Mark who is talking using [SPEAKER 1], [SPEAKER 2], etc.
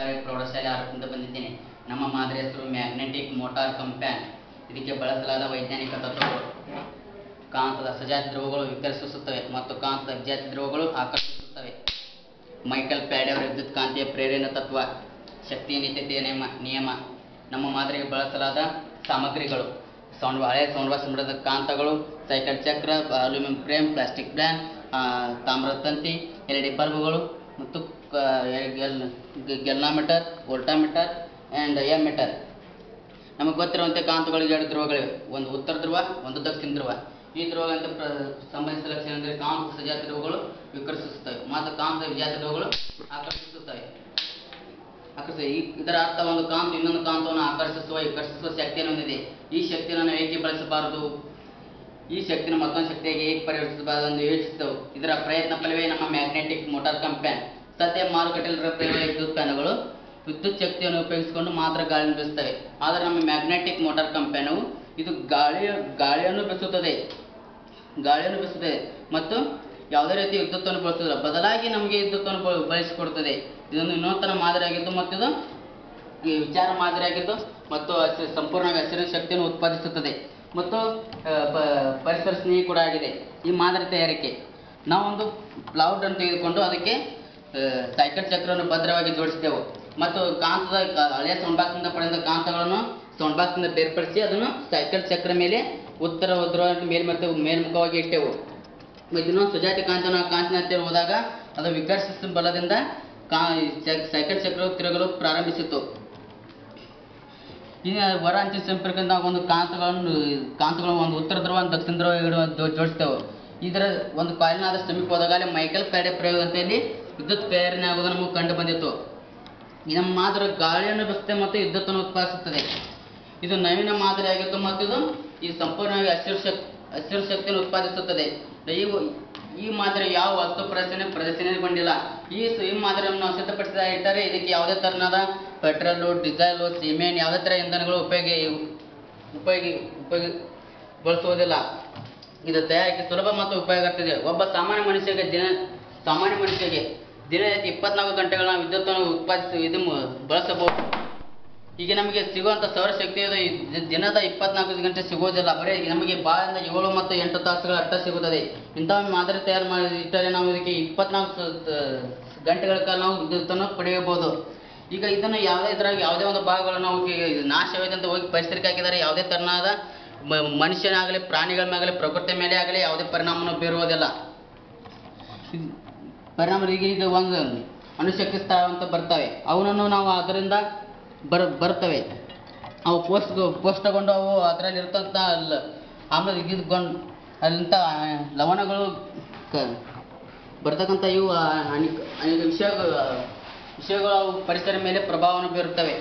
[SPEAKER 1] ಸರ್ಕಾರಿ ಪ್ರೌಢಶಾಲೆ ಆರಂಭದಿಂದ ಬಂದಿದ್ದೇನೆ. ನಮ್ಮ ಮಾದರಿ ಹೆಸರು ಮ್ಯಾಗ್ನೆಟಿಕ್ ಮೋಟಾರ್ ಕಂಪೈನ್. ಇದಕ್ಕೆ ಬಳಸಲಾದ ವೈಜ್ಞಾನಿಕ ತತ್ವಗಳು: ಕಾಂತದ ಸಜಾತಿ ಧ್ರುವಗಳು ವಿಕರ್ಷಿಸುತ್ತವೆ ಮತ್ತು ಕಾಂತದ ವಿಜಾತಿ ಧ್ರುವಗಳು ಆಕರ್ಷಿಸುತ್ತವೆ. ಮೈಕೆಲ್ ಫ್ಯಾರಡೆ ವಿದ್ಯುತ್ಕಾಂತೀಯ ಪ್ರೇರಣೆ ತತ್ವ. ಶಕ್ತಿಯ ನಿತ್ಯತೆಯ ನಿಯಮ. ನಮ್ಮ ಮಾದರಿಗೆ ಬಳಸಲಾದ ಸಾಮಗ್ರಿಗಳು: ಹಳೆಯ ಸೌರಭಾಷಣದ ಕಾಂತಗಳು, ಸೈಕಲ್ ಚಕ್ರ, ಅಲ್ಯೂಮಿನಿಯಂ ಫ್ರೇಮ್, ಪ್ಲಾಸ್ಟಿಕ್ ಬ್ಲಾನ್, ತಾಮ್ರದ ತಂತಿ, LED ಬಲ್ಬ್ಗಳು ಮತ್ತು ಗೆಲ್ನಾಮೀಟರ್, ವೋಲ್ಟಾಮೀಟರ್ ಆ್ಯಂಡ್ ಎಮ್ಮೀಟರ್. ನಮಗೆ ಗೊತ್ತಿರುವಂತೆ ಕಾಂತಗಳಿಗೆ 2 ಧ್ರುವಗಳಿವೆ, ಒಂದು ಉತ್ತರ ಧ್ರುವ, ಒಂದು ದಕ್ಷಿಣ ಧ್ರುವ. ಈ ಧ್ರುವಗಳಂತೆ ಸಂಬಂಧಿಸಿದ ಲಕ್ಷಣ ಅಂದರೆ ಕಾಂತ ಸಜಾತಿ ಧ್ರುವಗಳು ವಿಕರ್ಷಿಸುತ್ತವೆ ಮತ್ತು ಕಾಂತ ವಿಜಾತಿ ಧ್ರುವಗಳು ಆಕರ್ಷಿಸುತ್ತವೆ. ಇದರ ಅರ್ಥ, ಒಂದು ಕಾಂತ ಇನ್ನೊಂದು ಕಾಂತವನ್ನು ವಿಕರ್ಷಿಸುವ ಶಕ್ತಿಯನ್ನು ಹೊಂದಿದೆ. ಈ ಶಕ್ತಿಯನ್ನು ನಾವು ಏಕೆ ಬಳಸಬಾರದು? ಈ ಶಕ್ತಿಯನ್ನು ಮತ್ತೊಂದು ಶಕ್ತಿಯಾಗಿ ಹೇಗೆ ಪರಿವರ್ತಿಸಬಾರದು ಎಂದು ಯೋಚಿಸಿದೆವು. ಇದರ ಪ್ರಯತ್ನ ಫಲವೇ ನಮ್ಮ ಮ್ಯಾಗ್ನೆಟಿಕ್ ಮೋಟಾರ್ ಕಂಪೈನ್. ಸದ್ಯ ಮಾರುಕಟ್ಟೆಯಲ್ಲಿ ಲಭ್ಯವಿರುವ ವಿದ್ಯುತ್ ಫ್ಯಾನುಗಳು ವಿದ್ಯುತ್ ಶಕ್ತಿಯನ್ನು ಉಪಯೋಗಿಸಿಕೊಂಡು ಮಾತ್ರ ಗಾಳಿಯನ್ನು ಬೀಸುತ್ತವೆ. ಆದರೆ ನಮ್ಮ ಮ್ಯಾಗ್ನೆಟಿಕ್ ಮೋಟಾರ್ ಕಂಪೈನವು ಇದು ಗಾಳಿಯನ್ನು ಬೀಸುತ್ತದೆ ಮತ್ತು ಯಾವುದೇ ರೀತಿ ವಿದ್ಯುತ್ತನ್ನು ಬಳಸುವುದಿಲ್ಲ, ಬದಲಾಗಿ ನಮಗೆ ವಿದ್ಯುತ್ತನ್ನು ಬಳಸಿಕೊಡುತ್ತದೆ. ಇದೊಂದು ವಿನೂತನ ಮಾದರಿಯಾಗಿದ್ದು ಮತ್ತು ಇದು ವಿಚಾರ ಮಾದರಿಯಾಗಿದ್ದು ಮತ್ತು ಸಂಪೂರ್ಣವಾಗಿ ಹಸಿರು ಶಕ್ತಿಯನ್ನು ಉತ್ಪಾದಿಸುತ್ತದೆ ಮತ್ತು ಪರಿಸರ ಸ್ನೇಹಿ ಕೂಡ ಆಗಿದೆ. ಈ ಮಾದರಿ ತಯಾರಿಕೆ, ನಾವೊಂದು ಪ್ಲೌಡ್ ಅನ್ನು ತೆಗೆದುಕೊಂಡು ಅದಕ್ಕೆ ಸೈಕಲ್ ಚಕ್ರವನ್ನು ಭದ್ರವಾಗಿ ಜೋಡಿಸಿದೆವು ಮತ್ತು ಕಾಂತದ ಹಳೆಯ ಸೌಂಡ್ ಬಾಕ್ಸ್ನಿಂದ ಪಡೆದ ಕಾಂತಗಳನ್ನು ಸೌಂಡ್ ಬಾಕ್ಸ್ನಿಂದ ಬೇರ್ಪಡಿಸಿ ಅದನ್ನು ಸೈಕಲ್ ಚಕ್ರ ಮೇಲೆ ಉತ್ತರ ಧ್ರುವ ಮೇಲ್ಮುಖವಾಗಿ ಇಟ್ಟೆವು. ಇನ್ನೊಂದು ಸುಜಾತಿ ಕಾಂತಿನ ಹತ್ತಿರ ಹೋದಾಗ ಅದು ವಿಕರ್ಷಿಸುವ ಬಲದಿಂದ ಸೈಕಲ್ ಚಕ್ರವು ತಿರುಗಲು ಪ್ರಾರಂಭಿಸಿತು. ಈಗ ಹೊರ ಅಂಚಿನ ಸಂಪರ್ಕದಿಂದ ನಾವು ಒಂದು ಕಾಂತಗಳನ್ನು ಒಂದು ಉತ್ತರ ಧ್ರುವ, ಒಂದು ದಕ್ಷಿಣ ಧ್ರುವ ಜೋಡಿಸ್ತೇವೆ. ಇದರ ಒಂದು ಕಾಯಿಲ್ನಾದ ಸಮೀಪ ಹೋದಾಗ ಮೈಕೆಲ್ ಫ್ಯಾರಡೆ ಪ್ರಯೋಗದಲ್ಲಿ ವಿದ್ಯುತ್ ಪ್ರೇರಣೆ ಆಗುವುದು ನಮಗೆ ಕಂಡು ಬಂದಿತ್ತು. ನಮ್ಮ ಮಾದರಿ ಗಾಳಿಯನ್ನು ಬೀಸುತ್ತದೆ ಮತ್ತು ವಿದ್ಯುತ್ತನ್ನು ಉತ್ಪಾದಿಸುತ್ತದೆ. ಇದು ನವೀನ ಮಾದರಿಯಾಗಿತ್ತು ಮತ್ತು ಇದು ಸಂಪೂರ್ಣವಾಗಿ ಹಸಿರು ಶಕ್ತಿಯನ್ನು ಉತ್ಪಾದಿಸುತ್ತದೆ. ಈ ಮಾದರಿ ಯಾವ ವಸ್ತು ಪ್ರದರ್ಶನಗೊಂಡಿಲ್ಲ. ಈ ಮಾದರಿಯನ್ನು ನಾವು ಸಿದ್ಧಪಡಿಸಿದ ಇಟ್ಟರೆ ಇದಕ್ಕೆ ಯಾವುದೇ ತರಹದ ಪೆಟ್ರೋಲು, ಡೀಸೆಲು, ಸಿಮೆಂಟ್ ಯಾವುದೇ ಥರ ಇಂಧನಗಳು ಬಳಸುವುದಿಲ್ಲ. ಇದು ತಯಾರಿಕೆ ಸುಲಭ ಮತ್ತು ಉಪಯೋಗಾಗ್ತದೆ. ಒಬ್ಬ ಸಾಮಾನ್ಯ ಮನುಷ್ಯಗೆ ದಿನನಿತ್ಯ 24 ಗಂಟೆಗಳ ವಿದ್ಯುತ್ತನ್ನು ಬಳಸಬಹುದು. ಈಗ ನಮಗೆ ಸಿಗುವಂಥ ಸೌರಶಕ್ತಿಯು ದಿನದ 24 ಗಂಟೆ ಸಿಗುವುದಿಲ್ಲ, ಬರೀ ನಮಗೆ ಬಾಳಿಂದ 7 ಮತ್ತು 8 ತಾಸುಗಳ ಅರ್ಥ ಸಿಗುತ್ತದೆ. ಇಂಥ ಮಾದರಿ ತಯಾರು ಮಾಡಿ ಇಟ್ಟರೆ ನಾವು ಇದಕ್ಕೆ 24 ಗಂಟೆಗಳ ಕಾಲ ನಾವು ವಿದ್ಯುತ್ತನ್ನು ಪಡೆಯಬಹುದು. ಈಗ ಇದನ್ನು ಯಾವುದೇ ಒಂದು ಭಾಗಗಳು ನಾವು ನಾಶವಾಗಿದೆ ಅಂತ ಹೋಗಿ ಪರಿಸರಕ್ಕೆ ಹಾಕಿದರೆ ಯಾವುದೇ ತರಹದ ಮನುಷ್ಯನಾಗಲಿ, ಪ್ರಾಣಿಗಳ ಮೇಲಾಗಲಿ, ಪ್ರಕೃತಿ ಮೇಲೆ ಆಗಲಿ ಯಾವುದೇ ಪರಿಣಾಮವನ್ನು ಬೀರುವುದಿಲ್ಲ. ಈಗ ಒಂದು ಅಣುಶಕ್ತಿ ಸ್ಥಾನ ಅಂತ ಬರ್ತವೆ, ಅವನನ್ನು ನಾವು ಅದರಿಂದ ಬರ್ತವೆ. ಅವು ಪೋಸ್ಟ್ ತಗೊಂಡು ಅವು ಅದರಲ್ಲಿ ಇರ್ತಂಥ ಆಮೇಲೆ ಅಲ್ಲಿಂಥ ಲವಣಗಳು ಬರ್ತಕ್ಕಂಥ ಇವು ಅನೇಕ ವಿಷಯಗಳು ಅವು ಪರಿಸರ ಮೇಲೆ ಪ್ರಭಾವವನ್ನು ಬೀರುತ್ತವೆ.